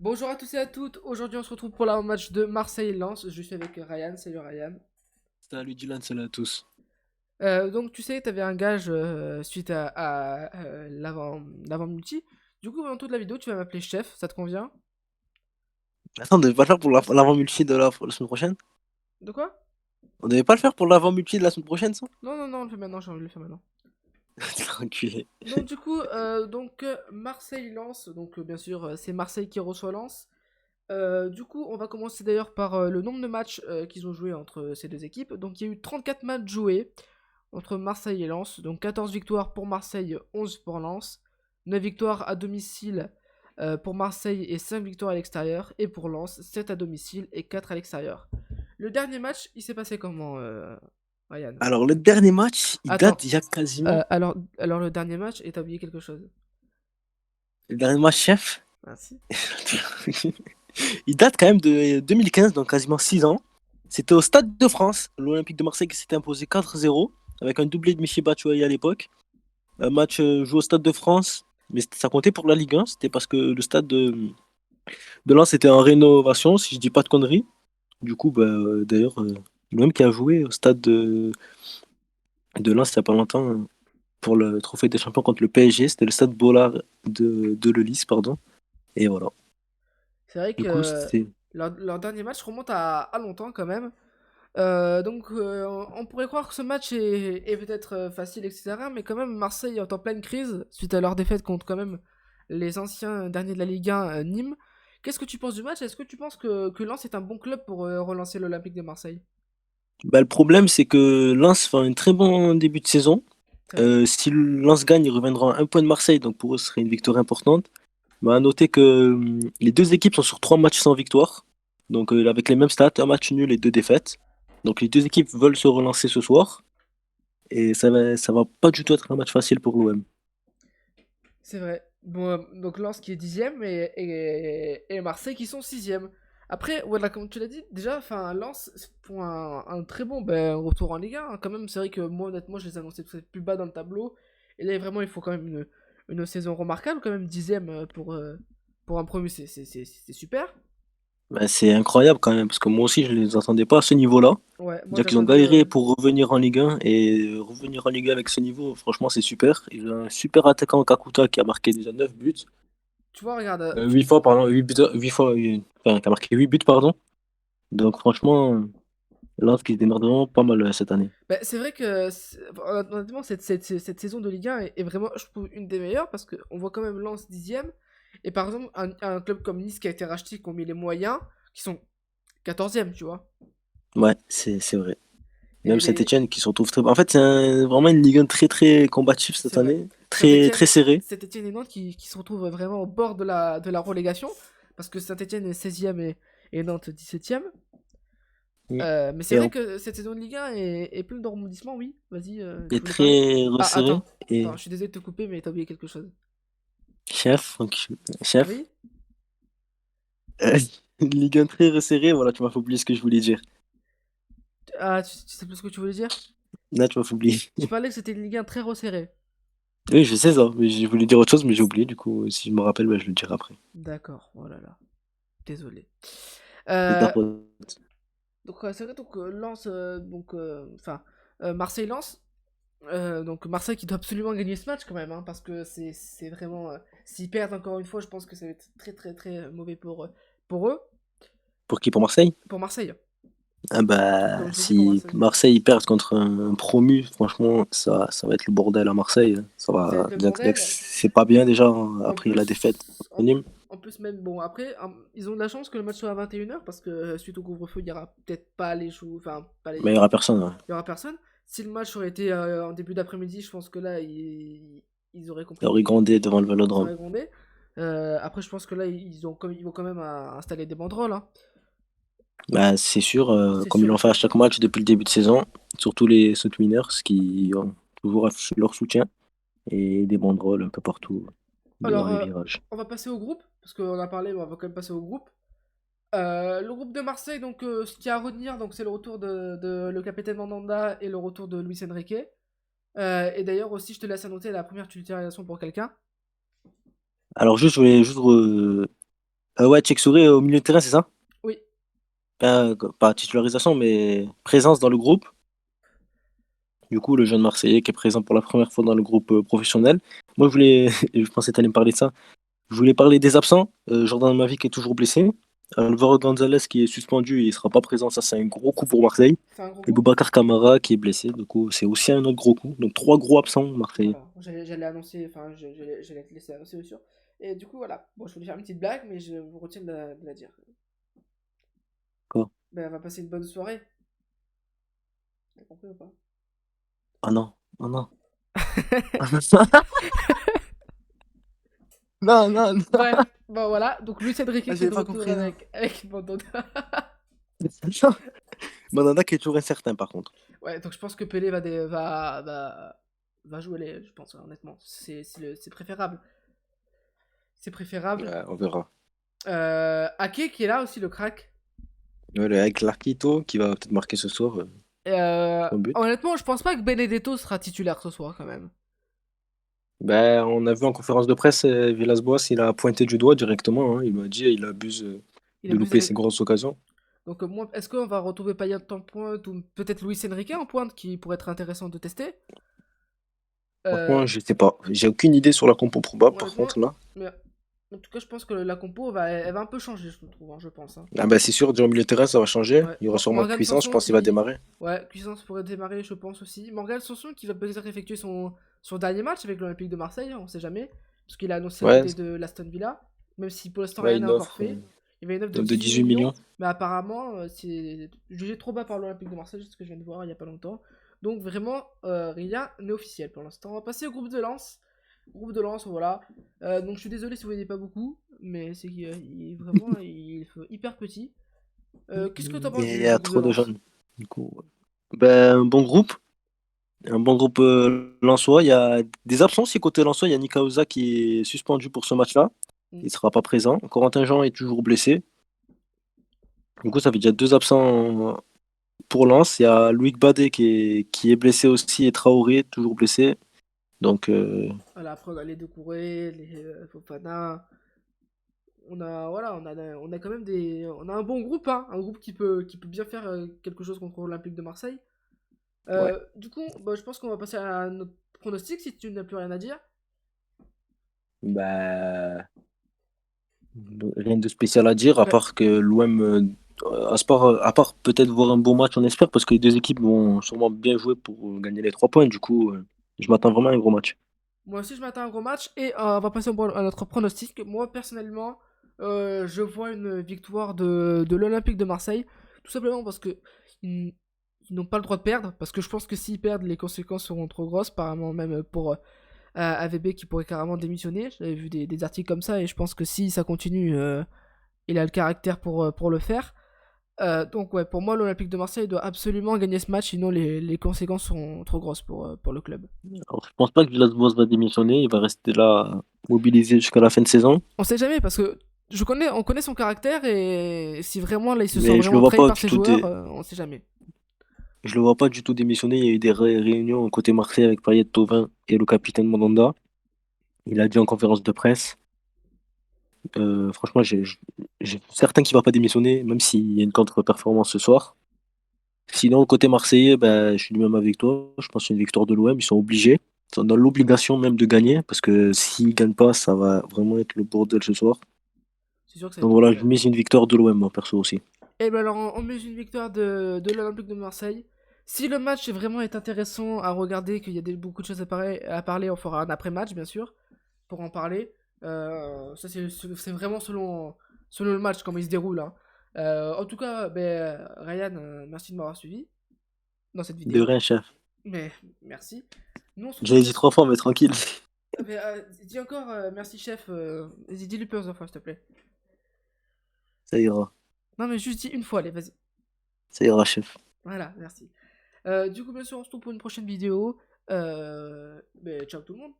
Bonjour à tous et à toutes, aujourd'hui on se retrouve pour le match de Marseille-Lens, je suis avec Ryan, salut Ryan. Salut Dylan, salut à tous. Donc tu sais, tu avais un gage suite à l'avant multi, du coup pendant toute la vidéo tu vas m'appeler chef, ça te convient? Attends, on devait pas le faire pour l'avant-multi de la semaine prochaine? De quoi? On devait pas le faire pour l'avant-multi de la semaine prochaine, ça? Non non non, on le fait maintenant, j'ai envie de le faire maintenant. Tranquille. Donc du coup, Marseille-Lens, bien sûr c'est Marseille qui reçoit Lens. Du coup on va commencer d'ailleurs par le nombre de matchs qu'ils ont joué entre ces deux équipes, donc il y a eu 34 matchs joués entre Marseille et Lens. Donc 14 victoires pour Marseille, 11 pour Lens. 9 victoires à domicile pour Marseille et 5 victoires à l'extérieur. Et pour Lens, 7 à domicile et 4 à l'extérieur. Le dernier match, il s'est passé comment, Ryan? Alors, le dernier match, il date Attends, d'il y a quasiment. alors le dernier match, et t'as oublié quelque chose. Le dernier match, chef, Merci. il date quand même de 2015, donc quasiment 6 ans. C'était au Stade de France, l'Olympique de Marseille qui s'était imposé 4-0, avec un doublé de Michy Batshuayi à l'époque. Un match joué au Stade de France, mais ça comptait pour la Ligue 1, c'était parce que le stade de Lens était en rénovation, si je dis pas de conneries. Du coup, bah, d'ailleurs, lui-même qui a joué au stade de Lens il n'y a pas longtemps pour le trophée des champions contre le PSG, c'était le stade Bollard de Lelys, pardon. Et voilà. C'est vrai Du coup, que c'était. leur dernier match remonte à longtemps quand même. On pourrait croire que ce match est peut-être facile, etc. Mais quand même, Marseille est en pleine crise suite à leur défaite contre quand même les anciens derniers de la Ligue 1, Nîmes. Qu'est-ce que tu penses du match? Est-ce que tu penses que Lens est un bon club pour relancer l'Olympique de Marseille? Bah, le problème, c'est que Lens fait un très bon début de saison. C'est vrai. Si Lens gagne, ils reviendront à un point de Marseille, donc pour eux, ce serait une victoire importante. Mais à noter que les deux équipes sont sur 3 matchs sans victoire. Donc, avec les mêmes stats, un match nul et 2 défaites. Donc, les deux équipes veulent se relancer ce soir. Et ça va pas du tout être un match facile pour l'OM. C'est vrai. Bon, donc Lens qui est dixième et Marseille qui sont sixième. Après, voilà, comme tu l'as dit, déjà, enfin, Lens font un très bon retour en Ligue 1, hein. Quand même, c'est vrai que moi, honnêtement, je les annonçais peut-être plus bas dans le tableau. Et là, vraiment, il faut quand même une saison remarquable, quand même, dixième pour un premier, c'est super. Bah, c'est incroyable quand même, parce que moi aussi je les attendais pas à ce niveau-là. Ouais, moi, Dire qu'ils ont j'attendais. galéré pour revenir en Ligue 1 et revenir en Ligue 1 avec ce niveau, franchement c'est super. Il a un super attaquant Kakuta qui a marqué déjà 9 buts. Tu vois, regarde. 8 fois, pardon, 8 buts, 8 fois, enfin, qui a marqué 8 buts, pardon. Donc franchement, Lens qui se démarre vraiment pas mal cette année. Bah, c'est vrai que, honnêtement, cette saison de Ligue 1 est vraiment, je trouve, une des meilleures parce qu'on voit quand même Lens dixième. Et par exemple, un club comme Nice qui a été racheté, qui ont mis les moyens, qui sont quatorzième, tu vois. Ouais, c'est vrai. Même Et Saint-Etienne qui se retrouve très. En fait, c'est vraiment une Ligue 1 très très combative cette c'est vrai. année. Très, très serrée. Saint-Etienne et Nantes qui se retrouvent vraiment au bord de la relégation. Parce que Saint-Etienne est seizième et Nantes dix-septième. Mm. Mais c'est Et vrai en que cette saison de Ligue 1 est pleine de rebondissements, oui. Vas-y, tu est voulais parler? très Ah, resserré. attends. Et Attends, je suis désolé de te couper, mais t'as oublié quelque chose. chef, chef, Oui? Ligue 1 très resserré, voilà, tu m'as fait oublier ce que je voulais dire. Ah, tu sais plus ce que tu voulais dire? Là, tu m'as fait oublier. Tu parlais que c'était une Ligue 1 très resserrée. Oui, je sais ça, mais j'ai voulu dire autre chose, mais j'ai oublié, du coup, si je me rappelle, bah, je le dirai après. D'accord, oh là là, désolé. C'est ta Euh, faute. c'est vrai, Lens, Marseille-Lens. Donc Marseille qui doit absolument gagner ce match quand même, hein, parce que c'est vraiment... s'ils perdent encore une fois, je pense que ça va être très très très mauvais pour eux. Pour qui? Pour Marseille? Pour Marseille, Ah bah, comme je l'ai dit, pour si Marseille. Marseille perd contre un promu, franchement, ça va être le bordel à Marseille. Ça Ça va être va, le déjà que bordel. c'est pas bien déjà En après la défaite plus, contre Nîmes. en plus même, bon, après, ils ont de la chance que le match soit à 21h parce que suite au couvre-feu, il y aura peut-être pas les joueurs, enfin, pas Mais il y les... aura personne, ouais. Il y aura personne. Si le match aurait été en début d'après-midi, je pense que là, ils auraient Il aurait compris, grondé devant le ils Vélodrome. auraient grondé. Après, je pense que là, ils vont quand même installer des banderoles, hein. Bah, c'est sûr, C'est comme ils sûr et l'ont fait à certain. chaque match depuis le début de saison, surtout les South-Winners qui ont toujours affiché leur soutien et des banderoles un peu partout devant Alors, les virages. on va passer au groupe, parce qu'on en a parlé, mais on va quand même passer au groupe. Le groupe de Marseille, ce qu'il y a à retenir, c'est le retour de le capitaine Mandanda et le retour de Luis Enrique. Et d'ailleurs aussi, je te laisse annoter la première titularisation pour quelqu'un. Alors juste, je voulais juste Ouais, Tchèque-Souris au milieu de terrain, c'est ça? Oui. Pas titularisation, mais présence dans le groupe. Du coup, le jeune Marseillais qui est présent pour la première fois dans le groupe professionnel. Moi, je voulais, je pensais que tu allais me parler de ça. Je voulais parler des absents. Jordan Mavic est toujours blessé. Alvaro Gonzalez qui est suspendu et il sera pas présent. Ça, c'est un gros coup pour Marseille. C'est un gros Et coup. Boubacar Kamara qui est blessé. Du coup, c'est aussi un autre gros coup. Donc, trois gros absents Marseillais. Voilà, j'allais annoncer, enfin, j'allais te laisser annoncer, bien sûr. Et du coup, voilà. Bon, je voulais faire une petite blague, mais je vous retiens de la dire. Quoi? Ben, on va passer une bonne soirée. T'as compris ou pas? Ah non. Ah non. Non, non, non. Bref, bon voilà. Donc, Luis Enrique Ah, qui est j'avais de pas retour compris, non. avec Mandanda. Mandanda qui est toujours incertain, par contre. Ouais, donc je pense que Pelé va jouer les. Je pense, ouais, honnêtement. C'est préférable. C'est préférable. Ouais, on verra. Ake qui est là aussi, le crack. Ouais, avec Larquito qui va peut-être marquer ce soir un but. Honnêtement, je pense pas que Benedetto sera titulaire ce soir quand même. Ben, on a vu en conférence de presse, Villas-Boas, il a pointé du doigt directement, hein. Il m'a dit il abuse Il de abuse louper avec. ses grosses occasions. Donc, moi, est-ce qu'on va retrouver Payet en pointe ou peut-être Luis Enrique en pointe qui pourrait être intéressant de tester? Franchement, euh, je sais pas. J'ai aucune idée sur la compo probable, par Honnêtement, contre, là. mais en tout cas, je pense que la compo elle va un peu changer, je trouve, hein, je pense, hein. Ah ben, c'est sûr, du milieu de terrain, ça va changer. Ouais, Il y aura sûrement Morgan Cuisance, je Sanson pense qu'il va qui. démarrer. Ouais, Cuisance pourrait démarrer, je pense aussi. Morgan Sanson qui va peut-être effectuer son dernier match avec l'Olympique de Marseille, on sait jamais. Parce qu'il a annoncé Ouais, l'arrivée de l'Aston Villa. Même si pour l'instant ouais, rien n'est une encore offre fait. Il y avait une offre de de 18 18 millions. millions. Mais apparemment, c'est jugé trop bas par l'Olympique de Marseille, c'est ce que je viens de voir il y a pas longtemps. Donc vraiment, rien n'est officiel pour l'instant. On va passer au groupe de Lens. Groupe de Lens, voilà. Donc je suis désolé si vous voyez pas beaucoup. Mais c'est vraiment il est hyper petit. Qu'est-ce que tu penses Et il y du a groupe de trop de Lens? jeunes. Du coup, ben, un bon groupe. Un bon groupe lensois. Il y a des absences aussi côté lensois. Il y a Nikaouza qui est suspendu pour ce match-là. Hmm. Il ne sera pas présent. Corentin Jean est toujours blessé. Du coup, ça fait déjà deux absents pour Lens. Il y a Loïc Badet qui est blessé aussi et Traoré toujours blessé. Donc, Voilà, après on a les Doucouré, les Fofana. Voilà, on a quand même on a un bon groupe, hein, un groupe qui peut bien faire quelque chose contre l'Olympique de Marseille. ouais. Du coup, bah, je pense qu'on va passer à notre pronostic si tu n'as plus rien à dire. Bah, rien de spécial à dire, à Bah, part que l'OM, à part peut-être voir un beau match, on espère, parce que les deux équipes vont sûrement bien jouer pour gagner les 3 points. Du coup, je m'attends vraiment à un gros match. moi aussi je m'attends à un gros match et on va passer à notre pronostic. Moi personnellement, je vois une victoire de l'Olympique de Marseille, tout simplement parce que ils, ils n'ont pas le droit de perdre, parce que je pense que s'ils perdent, les conséquences seront trop grosses, apparemment même pour AVB qui pourrait carrément démissionner. J'avais vu des articles comme ça et je pense que si ça continue, il a le caractère pour le faire. Donc ouais, pour moi, l'Olympique de Marseille doit absolument gagner ce match, sinon les conséquences seront trop grosses pour le club. Alors, je pense pas que Villas-Boas va démissionner, il va rester là, mobilisé jusqu'à la fin de saison. On sait jamais parce que on connaît son caractère et si vraiment là il se sent Mais je le vraiment vois trahi pas par du ses tout, joueurs, on sait jamais. je le vois pas du tout démissionner. Il y a eu des réunions côté Marseille avec Payet, Thauvin et le capitaine Mandanda. Il a dit en conférence de presse. Franchement, j'ai certain qu'il va pas démissionner, même s'il y a une contre-performance ce soir. Sinon, côté marseillais, ben, je suis du même avec toi. Je pense que c'est une victoire de l'OM. Ils sont obligés. Ils sont dans l'obligation même de gagner, parce que s'ils gagnent pas, ça va vraiment être le bordel ce soir. C'est sûr que ça va Donc être le voilà, je bordel. mise une victoire de l'OM, moi, perso aussi. Et ben alors on met une victoire de l'Olympique de Marseille. Si le match vraiment est intéressant à regarder, qu'il y a beaucoup de choses à parler, on fera un après-match bien sûr pour en parler. Ça c'est vraiment selon le match comment il se déroule, hein. En tout cas, ben, Ryan, merci de m'avoir suivi dans cette De vidéo. rien, chef. Mais merci. Nous on se retrouve J'avais bien dit sûr. 3 fois, mais tranquille. Mais, dis encore merci chef. Vas-y, dis-lui plusieurs fois s'il te plaît. Ça ira. Non mais juste dis une fois, allez, vas-y. Ça ira, chef. Voilà, merci. Du coup, bien sûr, on se retrouve pour une prochaine vidéo. Ben, ciao tout le monde.